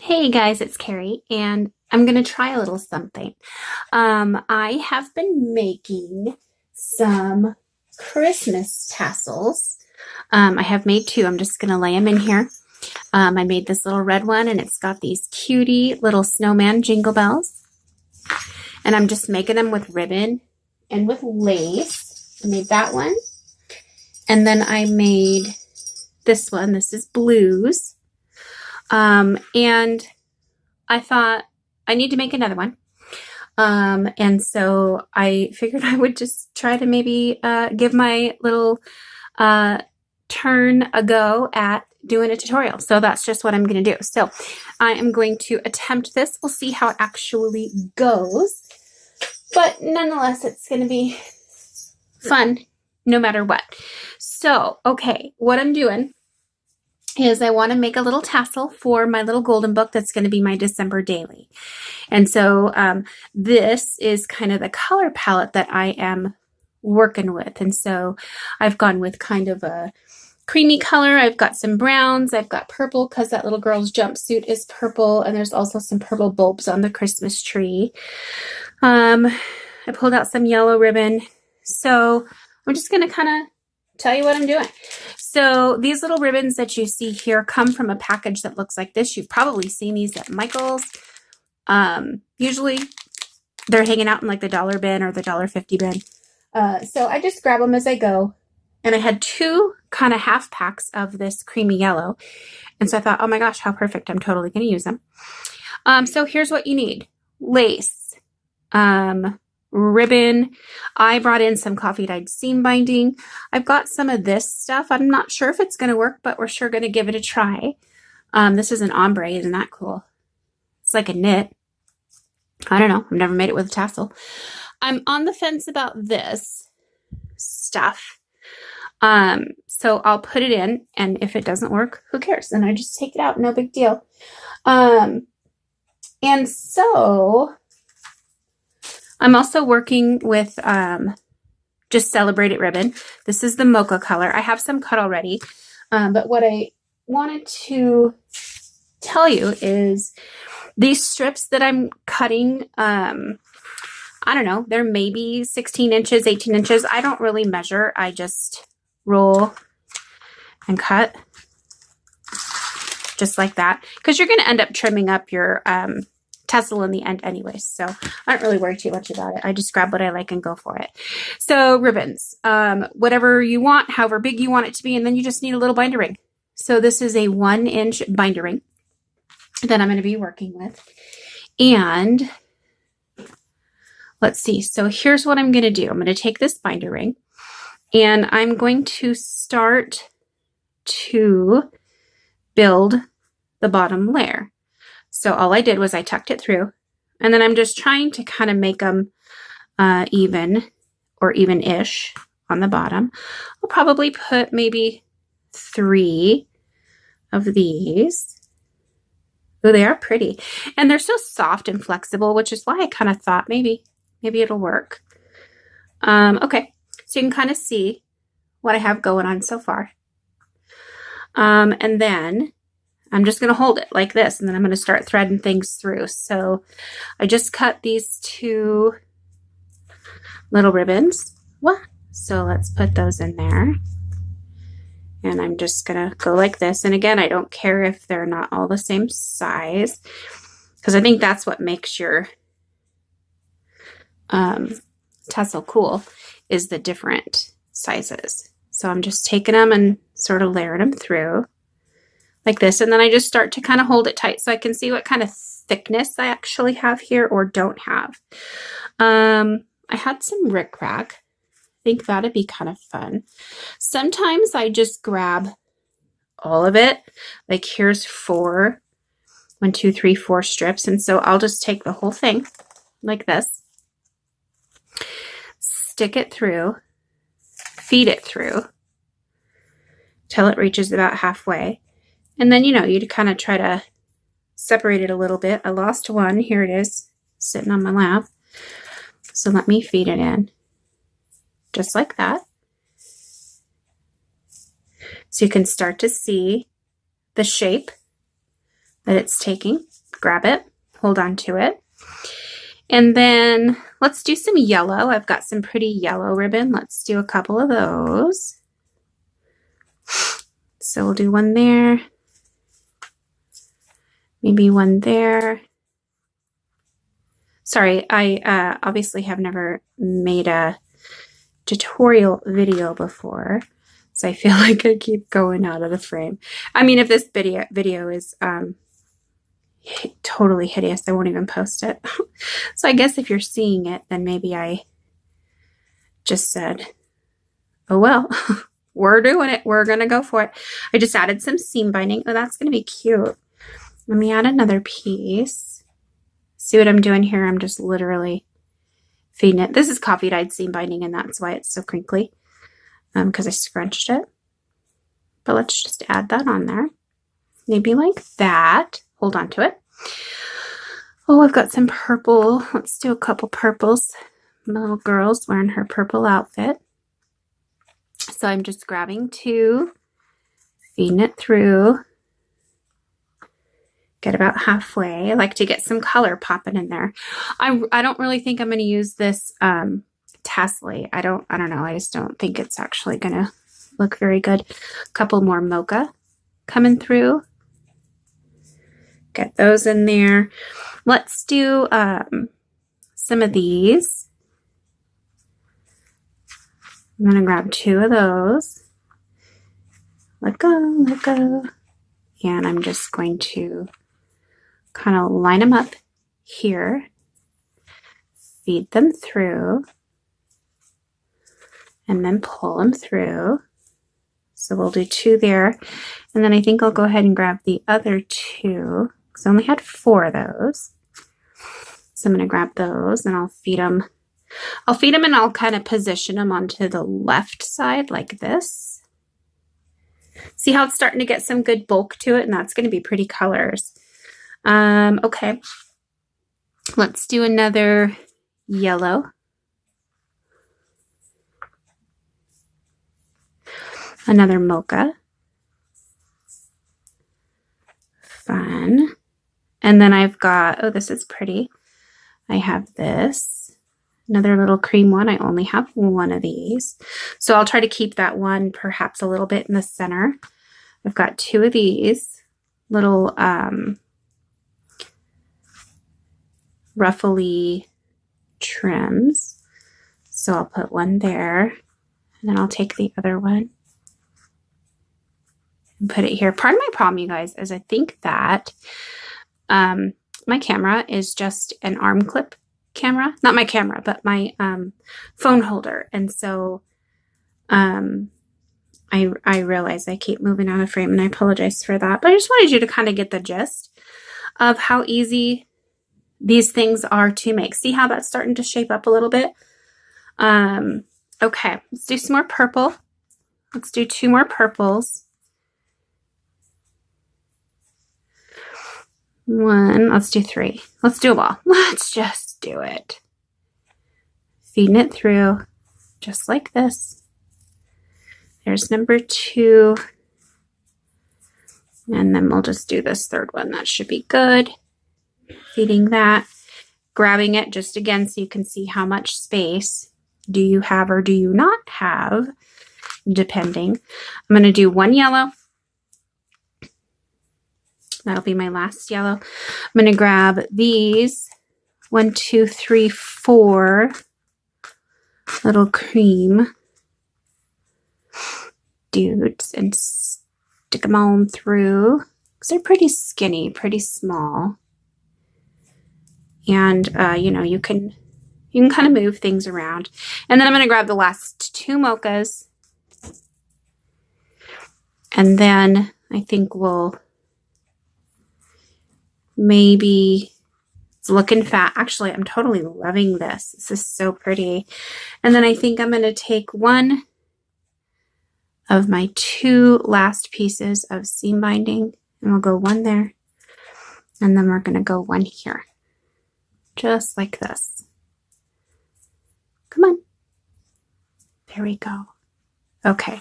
Hey guys, it's Carrie, and I'm gonna try a little something. I have been making some Christmas tassels. I have made two. I'm just gonna lay them in here. I made this little red one, and it's got these cutie little snowman jingle bells. And I'm just making them with ribbon and with lace. I made that one. And then I made this one. This is blues. And I thought I need to make another one. And so I figured I would just try to maybe give my little turn a go at doing a tutorial. So that's just what I'm going to do. So I am going to attempt this. We'll see how it actually goes. But nonetheless, it's going to be fun no matter what. So, okay, what I'm doing is I want to make a little tassel for my little golden book that's going to be my December daily. And so this is kind of the color palette that I am working with. And so I've gone with kind of a creamy color. I've got some browns. I've got purple because that little girl's jumpsuit is purple. And there's also some purple bulbs on the Christmas tree. I pulled out some yellow ribbon. So I'm just going to kind of tell you what I'm doing. So these little ribbons that you see here come from a package that looks like this. You've probably seen these at Michael's. Usually they're hanging out in like the dollar bin or the $1.50 bin. So I just grab them as I go. And I had two kind of half packs of this creamy yellow. And so I thought, oh my gosh, how perfect. I'm totally going to use them. So here's what you need. Lace, ribbon. I brought in some coffee dyed seam binding. I've got some of this stuff. I'm not sure if it's going to work, but we're sure going to give it a try. This is an ombre. Isn't that cool? It's like a knit. I don't know. I've never made it with a tassel. I'm on the fence about this stuff. So I'll put it in, and if it doesn't work, who cares? Then I just take it out. No big deal. And so I'm also working with just Celebrate It ribbon. This is the mocha color. I have some cut already, but what I wanted to tell you is these strips that I'm cutting, I don't know, they're maybe 16 inches, 18 inches. I don't really measure. I just roll and cut just like that, because you're going to end up trimming up your tassel in the end anyways, so I don't really worry too much about it. I just grab what I like and go for it. So ribbons, whatever you want, however big you want it to be, and then you just need a little binder ring. So this is a 1-inch binder ring that I'm going to be working with. And let's see, so here's what I'm going to do. I'm going to take this binder ring and I'm going to start to build the bottom layer. So all I did was I tucked it through, and then I'm just trying to kind of make them even or even-ish on the bottom. I'll probably put maybe 3 of these. Oh, they are pretty. And they're so soft and flexible, which is why I kind of thought maybe it'll work. Okay, so you can kind of see what I have going on so far. And then I'm just going to hold it like this, and then I'm going to start threading things through. So I just cut these 2 little ribbons. What? So let's put those in there. And I'm just going to go like this. And again, I don't care if they're not all the same size, because I think that's what makes your tassel cool, is the different sizes. So I'm just taking them and sort of layering them through like this, and then I just start to kind of hold it tight so I can see what kind of thickness I actually have here or don't have. I had some rickrack. I think that'd be kind of fun. Sometimes I just grab all of it. Like here's 4, 1, 2, 3, 4 strips, and so I'll just take the whole thing like this, stick it through, feed it through till it reaches about halfway. And then, you'd kind of try to separate it a little bit. I lost one. Here it is, sitting on my lap. So let me feed it in, just like that. So you can start to see the shape that it's taking. grab it, hold on to it. And then let's do some yellow. I've got some pretty yellow ribbon. Let's do a couple of those. So we'll do one there, maybe one there. Sorry, I obviously have never made a tutorial video before, so I feel like I keep going out of the frame. I mean, if this video is totally hideous, I won't even post it. So I guess if you're seeing it, then maybe I just said, oh well, we're doing it. We're gonna go for it. I just added some seam binding. Oh, that's gonna be cute. Let me add another piece. See what I'm doing here? I'm just literally feeding it. This is coffee dyed seam binding, and that's why it's so crinkly, because I scrunched it. But let's just add that on there. Maybe like that. Hold on to it. Oh, I've got some purple. Let's do a couple purples. My little girl's wearing her purple outfit. So I'm just grabbing two, feeding it through. Get about halfway. I like to get some color popping in there. I don't really think I'm going to use this tassel. I don't know. I just don't think it's actually going to look very good. A couple more mocha coming through. Get those in there. Let's do some of these. I'm going to grab two of those. Let go, let go. And I'm just going to kind of line them up here, feed them through, and then pull them through. So we'll do two there. And then I think I'll go ahead and grab the other two, because I only had 4 of those. So I'm going to grab those and I'll feed them. I'll feed them and I'll kind of position them onto the left side like this. See how it's starting to get some good bulk to it, and that's going to be pretty colors. Okay, let's do another yellow. Another mocha. Fun. And then I've got, oh, this is pretty. I have this. Another little cream one. I only have 1 of these. So I'll try to keep that one perhaps a little bit in the center. I've got 2 of these little ruffly trims. So I'll put one there, and then I'll take the other one and put it here. Part of my problem, you guys, is I think that my camera is just an arm clip camera. Not my camera, but my phone holder. And so I realize I keep moving out of frame, and I apologize for that. But I just wanted you to kind of get the gist of how easy these things are to make. See how that's starting to shape up a little bit? Okay, let's do some more purple. Let's do 2 more purples. Let's do 3. Let's do them all. Let's just do it. Feeding it through just like this. There's number 2. And then we'll just do this 3rd one. That should be good. Feeding that, grabbing it just again so you can see how much space do you have or do you not have, depending. I'm going to do 1 yellow. That'll be my last yellow. I'm going to grab these 1, 2, 3, 4 little cream dudes and stick them on through, because they're pretty skinny, pretty small. And, you know, you can kind of move things around. And then I'm going to grab the last 2 mochas. And then I think we'll maybe, it's looking fat. Actually, I'm totally loving this. This is so pretty. And then I think I'm going to take 1 of my 2 last pieces of seam binding, and we'll go 1 there. And then we're going to go 1 here. Just like this. Come on. There we go. Okay.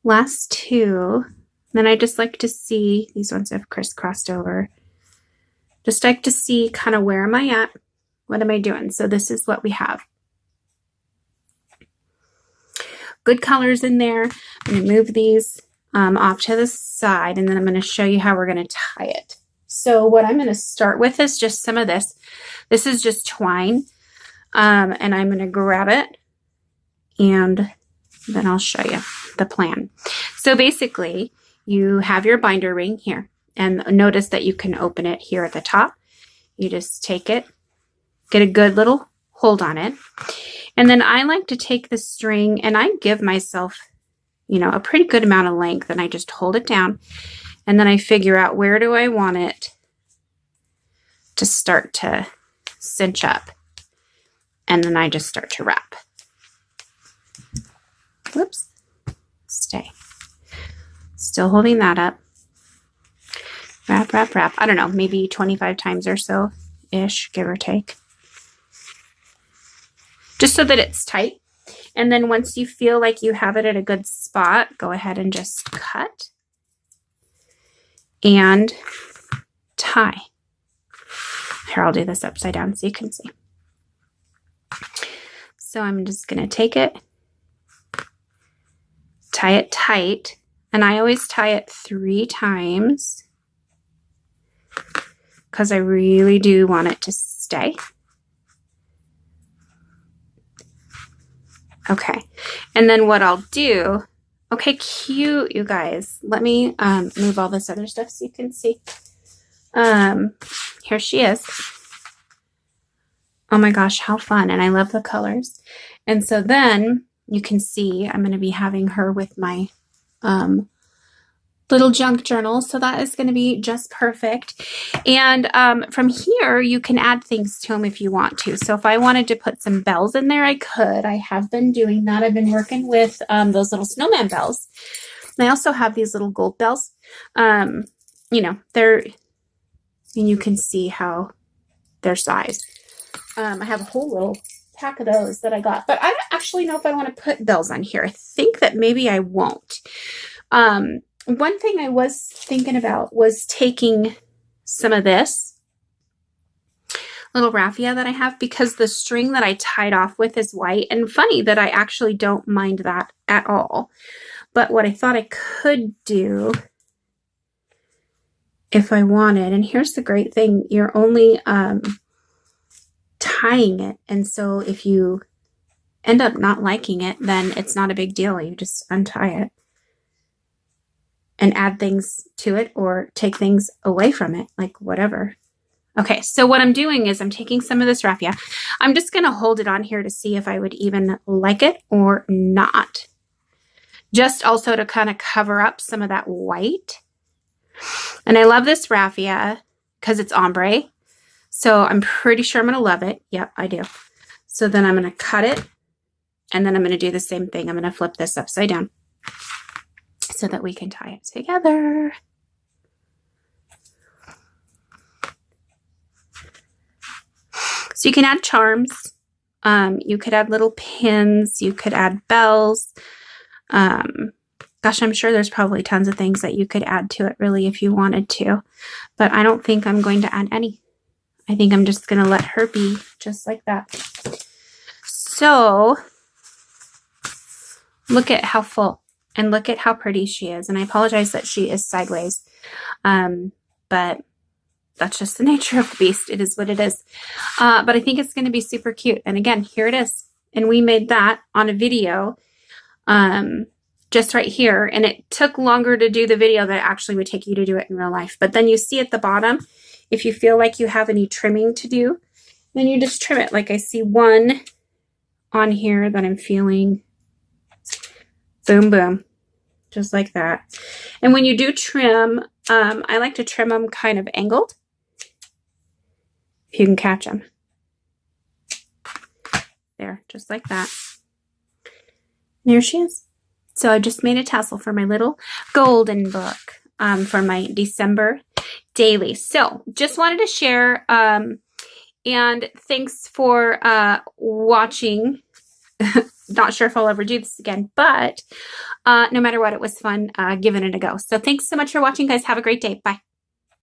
Last 2. Then I just like to see, these ones have crisscrossed over. Just like to see kind of where am I at? What am I doing? So this is what we have. Good colors in there. I'm going to move these off to the side, and then I'm going to show you how we're going to tie it. So what I'm going to start with is just some of this. This is just twine, and I'm going to grab it, and then I'll show you the plan. So basically, you have your binder ring here, and notice that you can open it here at the top. You just take it, get a good little hold on it, and then I like to take the string, and I give myself, you know, a pretty good amount of length, and I just hold it down, and then I figure out where do I want it to start to cinch up, and then I just start to wrap. Whoops, stay. Still holding that up. Wrap, wrap, wrap. I don't know, maybe 25 times or so-ish, give or take. Just so that it's tight. And then once you feel like you have it at a good spot, go ahead and just cut and tie. Here, I'll do this upside down so you can see. So I'm just going to take it, tie it tight, and I always tie it 3 times because I really do want it to stay. Okay, and then what I'll do, okay, cute, you guys. Let me move all this other stuff so you can see. Here she is. Oh my gosh, how fun, and I love the colors. And so then you can see I'm going to be having her with my little junk journal, so that is going to be just perfect. And from here you can add things to them if you want to. So if I wanted to put some bells in there, I could. I have been doing that. I've been working with those little snowman bells. And I also have these little gold bells. You know, and you can see how they're sized. I have a whole little pack of those that I got, but I don't actually know if I want to put bells on here. I think that maybe I won't. One thing I was thinking about was taking some of this little raffia that I have, because the string that I tied off with is white, and funny that I actually don't mind that at all. But what I thought I could do if I wanted, and here's the great thing, you're only tying it, and so if you end up not liking it, then it's not a big deal. You just untie it and add things to it or take things away from it, like whatever. Okay, so what I'm doing is I'm taking some of this raffia. I'm just going to hold it on here to see if I would even like it or not. Just also to kind of cover up some of that white. And I love this raffia because it's ombre. So I'm pretty sure I'm going to love it. Yep, I do. So then I'm going to cut it, and then I'm going to do the same thing. I'm going to flip this upside down so that we can tie it together. So you can add charms. You could add little pins. You could add bells. Gosh, I'm sure there's probably tons of things that you could add to it really if you wanted to. But I don't think I'm going to add any. I think I'm just going to let her be just like that. So look at how full. And look at how pretty she is. And I apologize that she is sideways. But that's just the nature of the beast. It is what it is. But I think it's going to be super cute. And again, here it is. And we made that on a video just right here. And it took longer to do the video than it actually would take you to do it in real life. But then you see at the bottom, if you feel like you have any trimming to do, then you just trim it. Like I see one on here that I'm feeling. Boom, boom. Just like that. And when you do trim, I like to trim them kind of angled. If you can catch them. There, just like that. And there she is. So I just made a tassel for my little golden book for my December daily. So just wanted to share. And thanks for watching. Not sure if I'll ever do this again, but no matter what, it was fun giving it a go. So thanks so much for watching, guys. Have a great day. Bye.